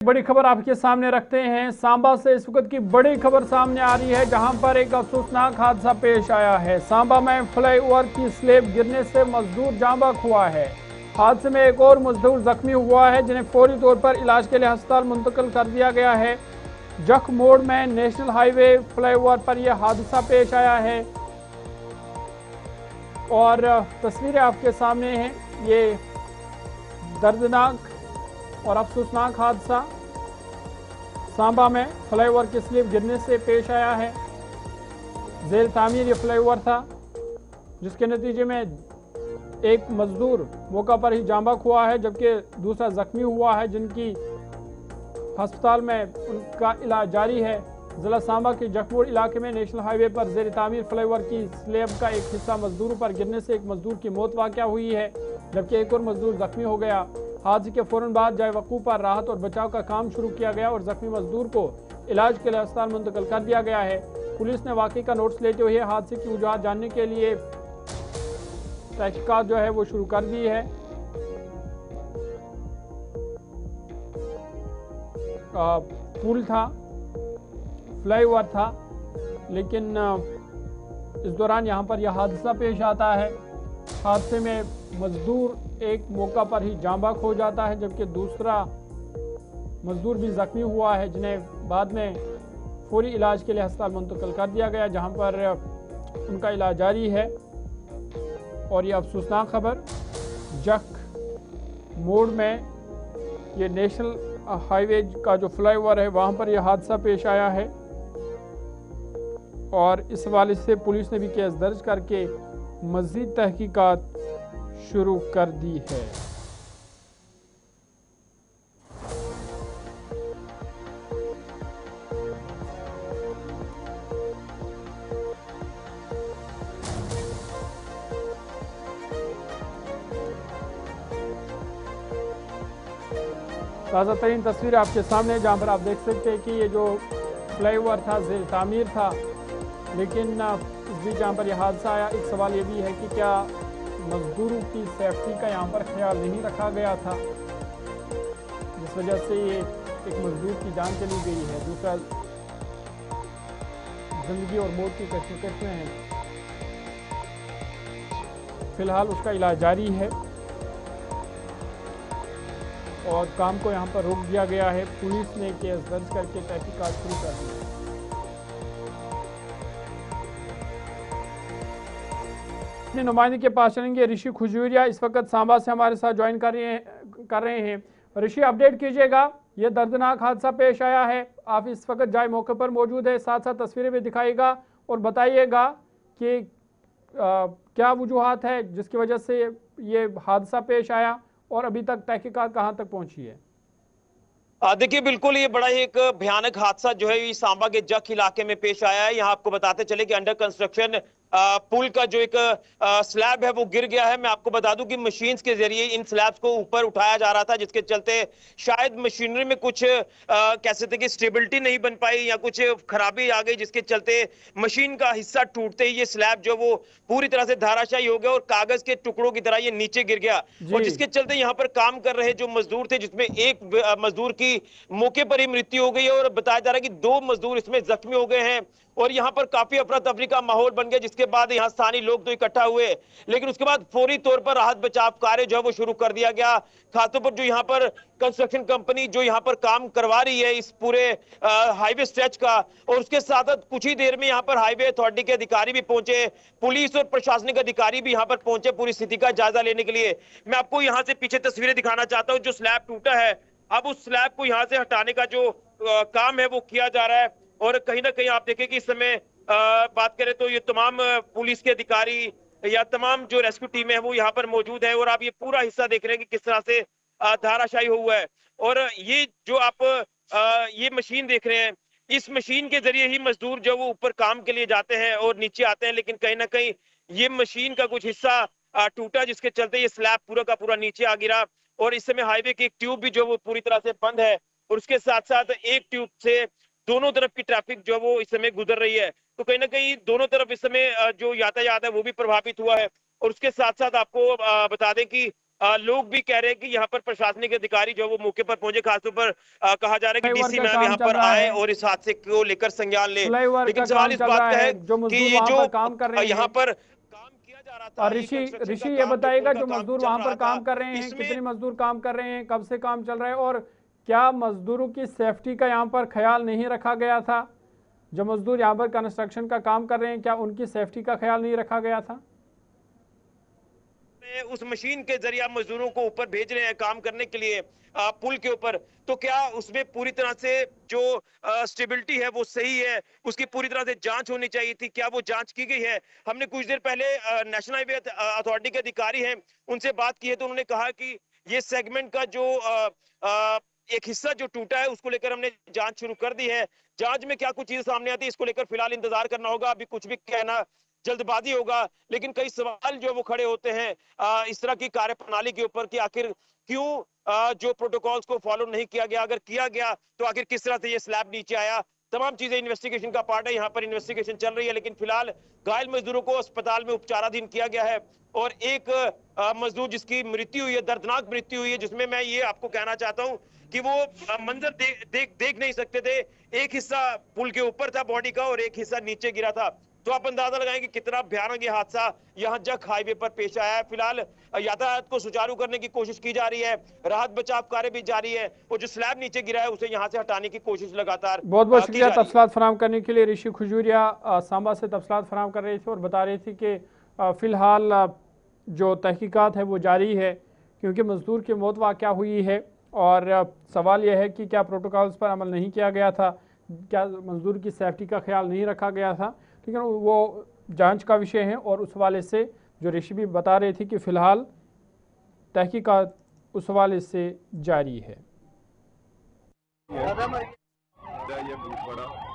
बड़ी खबर आपके सामने रखते हैं। सांबा से इस वक्त की बड़ी खबर सामने आ रही है, जहां पर एक अफसोसनाक हादसा पेश आया है। सांबा में फ्लाईओवर की स्लेब गिरने से मजदूर जाँ बहक हुआ है। हादसे में एक और मजदूर जख्मी हुआ है, जिन्हें फौरी तौर पर इलाज के लिए अस्पताल मुंतकिल कर दिया गया है। जख मोड़ में नेशनल हाईवे फ्लाईओवर पर यह हादसा पेश आया है और तस्वीरें आपके सामने हैं। ये दर्दनाक और अफसोसनाक हादसा सांबा में फ्लाईओवर की स्लिप गिरने से पेश आया है। जेर तामीर ये फ्लाईओवर था, जिसके नतीजे में एक मजदूर मौका पर ही जाँ बहक हुआ है, जबकि दूसरा जख्मी हुआ है, जिनकी अस्पताल में उनका इलाज जारी है। जिला सांबा के जखमोड़ इलाके में नेशनल हाईवे पर जेर तामीर फ्लाईओवर की स्लैब का एक हिस्सा मजदूरों पर गिरने से एक मजदूर की मौत वाक़या हुई है, जबकि एक और मजदूर जख्मी हो गया। हादसे के फौरन बाद जाए वकूफ पर राहत और बचाव का काम शुरू किया गया और जख्मी मजदूर को इलाज के लिए अस्पताल मुंतकिल कर दिया गया है। पुलिस ने वाक़ई का नोटिस लेते हुए हादसे की वजूहत जानने के लिए तहकीकात जो है वो शुरू कर दी है। पुल था, फ्लाईओवर था, लेकिन इस दौरान यहाँ पर यह हादसा पेश आता है। हादसे में मजदूर एक मौका पर ही जाँ बहक हो जाता है, जबकि दूसरा मजदूर भी जख्मी हुआ है, जिन्हें बाद में फौरी इलाज के लिए अस्पताल मुंतकिल कर दिया गया, जहाँ पर उनका इलाज जारी है। और ये अफसोसनाक खबर, जख मोड़ में ये नेशनल हाईवे का जो फ्लाईओवर है वहाँ पर यह हादसा पेश आया है और इस हवाले से पुलिस ने भी केस दर्ज करके मज़ीद तहकीकात शुरू कर दी है। ताज़ा तरीन तस्वीर आपके सामने, जहाँ पर आप देख सकते हैं कि ये जो फ्लाईओवर था जेर तामीर था, लेकिन इस बीच जहाँ पर यह हादसा आया। एक सवाल ये भी है कि क्या मजदूरों की सेफ्टी का यहाँ पर ख्याल नहीं रखा गया था, जिस वजह से ये एक मजदूर की जान चली गई है, दूसरा जिंदगी और मौत की कश्मकश में है। फिलहाल उसका इलाज जारी है और काम को यहाँ पर रोक दिया गया है। पुलिस ने केस दर्ज करके तहकीकात शुरू कर दी है। अपने नुमाइंदे के पास चलेंगे। ऋषि खुजूरिया इस वक्त सांबा से हमारे साथ ज्वाइन कर रहे हैं। ऋषि, अपडेट कीजिएगा, ये दर्दनाक हादसा पेश आया है, आप इस वक्त जाए मौके पर मौजूद है, साथ साथ तस्वीरें भी दिखाइएगा और बताइएगा कि क्या वजूहात है जिसकी वजह से ये हादसा पेश आया और अभी तक तहकीकात कहाँ तक पहुंची है। देखिए, बिल्कुल ये बड़ा ही एक भयानक हादसा जो है ये सांबा के जख इलाके में पेश आया है। यहाँ आपको बताते चले कि अंडर कंस्ट्रक्शन पुल का जो एक स्लैब है वो गिर गया है। मैं आपको बता दूं कि मशीन के जरिए इन स्लैब्स को ऊपर उठाया जा रहा था, जिसके चलते शायद मशीनरी में कुछ कह सकते कि स्टेबिलिटी नहीं बन पाई या कुछ खराबी आ गई, जिसके चलते मशीन का हिस्सा टूटते ही ये स्लैब जो वो पूरी तरह से धाराशायी हो गया और कागज के टुकड़ों की तरह ये नीचे गिर गया। और जिसके चलते यहाँ पर काम कर रहे जो मजदूर थे, जिसमें एक मजदूर की मौके पर ही मृत्यु हो गई है और बताया जा रहा है कि 2 मजदूर इसमें जख्मी हो गए हैं और यहाँ पर काफी अफरा तफरी का माहौल बन गया, जिसके बाद यहाँ स्थानीय लोग तो इकट्ठा हुए, लेकिन उसके बाद फौरी तौर पर राहत बचाव कार्य जो है वो शुरू कर दिया गया। खासतौर पर जो यहाँ पर कंस्ट्रक्शन कंपनी जो यहाँ पर काम करवा रही है इस पूरे हाईवे स्ट्रेच का, और उसके साथ साथ कुछ ही देर में यहाँ पर हाईवे अथॉरिटी के अधिकारी भी पहुंचे, पुलिस और प्रशासनिक अधिकारी भी यहाँ पर पहुंचे पूरी स्थिति का जायजा लेने के लिए। मैं आपको यहाँ से पीछे तस्वीरें दिखाना चाहता हूँ। जो स्लैब टूटा है, अब उस स्लैब को यहाँ से हटाने का जो काम है वो किया जा रहा है और कहीं ना कहीं आप देखें कि इस समय बात करें तो ये तमाम पुलिस के अधिकारी या तमाम जो रेस्क्यू टीम है वो यहाँ पर मौजूद है और आप ये पूरा हिस्सा देख रहे हैं कि किस तरह से धाराशायी हुआ है। और ये जो आप ये मशीन देख रहे हैं, इस मशीन के जरिए ही मजदूर जो वो ऊपर काम के लिए जाते हैं और नीचे आते हैं, लेकिन कहीं ना कहीं ये मशीन का कुछ हिस्सा टूटा, जिसके चलते ये स्लैब पूरा का पूरा नीचे आ गिरा और इस समय हाईवे की एक ट्यूब भी जो वो पूरी तरह से बंद है और उसके साथ साथ एक ट्यूब से दोनों तरफ की ट्रैफिक जो वो इस समय गुजर रही है। तो कहीं ना कहीं दोनों तरफ इस समय जो यातायात है वो भी प्रभावित हुआ है। और उसके साथ साथ आपको बता दें कि लोग भी कह रहे हैं कि यहाँ पर प्रशासनिक अधिकारी जो है वो मौके पर पहुंचे, खासतौर पर कहा जा रहा है कि फ्लाईओवर डीसी का मैम काम यहाँ चल पर रहा आए है, और इस हादसे को लेकर संज्ञान ले। फ्लाईओवर लेकिन का सवाल काम इस चल बात रहा का है, है जो कि मजदूर ये वहां जो पर काम कर रहे यहाँ हैं। पर काम किया जा रहा था, और ये कंस्ट्रक्शन का ऋषि ये काम, जो बताएगा पुल का जो काम मजदूर चल वहां रहा पर था, काम कर रहे हैं, इसमें कितने मजदूर काम कर रहे हैं, कब से काम चल रहा है, और क्या मजदूरों की सेफ्टी का यहाँ पर ख्याल नहीं रखा गया था? जो मजदूर यहाँ पर कंस्ट्रक्शन का काम कर रहे हैं, क्या उनकी सेफ्टी का ख्याल नहीं रखा गया था? उस मशीन के जरिए आप मजदूरों को ऊपर भेज रहे हैं काम करने के लिए पुल के ऊपर, तो क्या उसमें पूरी तरह से जो स्टेबिलिटी है वो सही है? उसकी पूरी तरह से जांच होनी चाहिए थी। क्या वो जांच की गई है? हमने कुछ देर पहले नेशनल हाईवे अथॉरिटी के अधिकारी हैं, उनसे बात की है, तो उन्होंने कहा कि ये सेगमेंट का जो एक हिस्सा जो टूटा है उसको लेकर हमने जांच शुरू कर दी है। जांच में क्या कुछ चीजें सामने आती है इसको लेकर फिलहाल इंतजार करना होगा। अभी कुछ भी कहना जल्दबाजी होगा, लेकिन कई सवाल जो वो खड़े होते हैं इस तरह की कार्य प्रणाली के ऊपर कि आखिर क्यों जो प्रोटोकॉल्स को फॉलो नहीं किया गया, अगर किया गया तो आखिर किस तरह से ये स्लैब नीचे आया। तमाम चीजें इन्वेस्टिगेशन का पार्ट है, यहाँ पर इन्वेस्टिगेशन चल रही है, लेकिन फिलहाल घायल मजदूरों को अस्पताल में उपचाराधीन किया गया है। और एक मजदूर जिसकी मृत्यु हुई है, दर्दनाक मृत्यु हुई है, जिसमें मैं ये आपको कहना चाहता हूँ कि वो मंजर देख नहीं सकते थे। एक हिस्सा पुल के ऊपर था बॉडी का और एक हिस्सा नीचे गिरा था। तो आप अंदाजा लगाएं कि कितना भयानक ये हादसा यहाँ जख हाईवे पर पेश आया है। फिलहाल यातायात को सुचारू करने की कोशिश की जा रही है, राहत बचाव कार्य भी जारी है, और जो स्लैब नीचे गिरा है उसे यहाँ से हटाने की कोशिश लगातार बहुत बहुत की शुक्रिया जा रही है। तफसीलात फराहम करने के लिए। ऋषि खजूरिया सांबा से तफसीलात फराहम कर रहे थे और बता रहे थे कि फ़िलहाल जो तहकीकात है वो जारी है, क्योंकि मजदूर की मौत वाक़या हुई है और सवाल यह है कि क्या प्रोटोकॉल्स पर अमल नहीं किया गया था, क्या मजदूर की सेफ्टी का ख्याल नहीं रखा गया था, लेकिन वो जांच का विषय है। और उस हवाले से जो ऋषि भी बता रहे थे कि फ़िलहाल तहकीकात उस हवाले से जारी है। ये बहुत बड़ा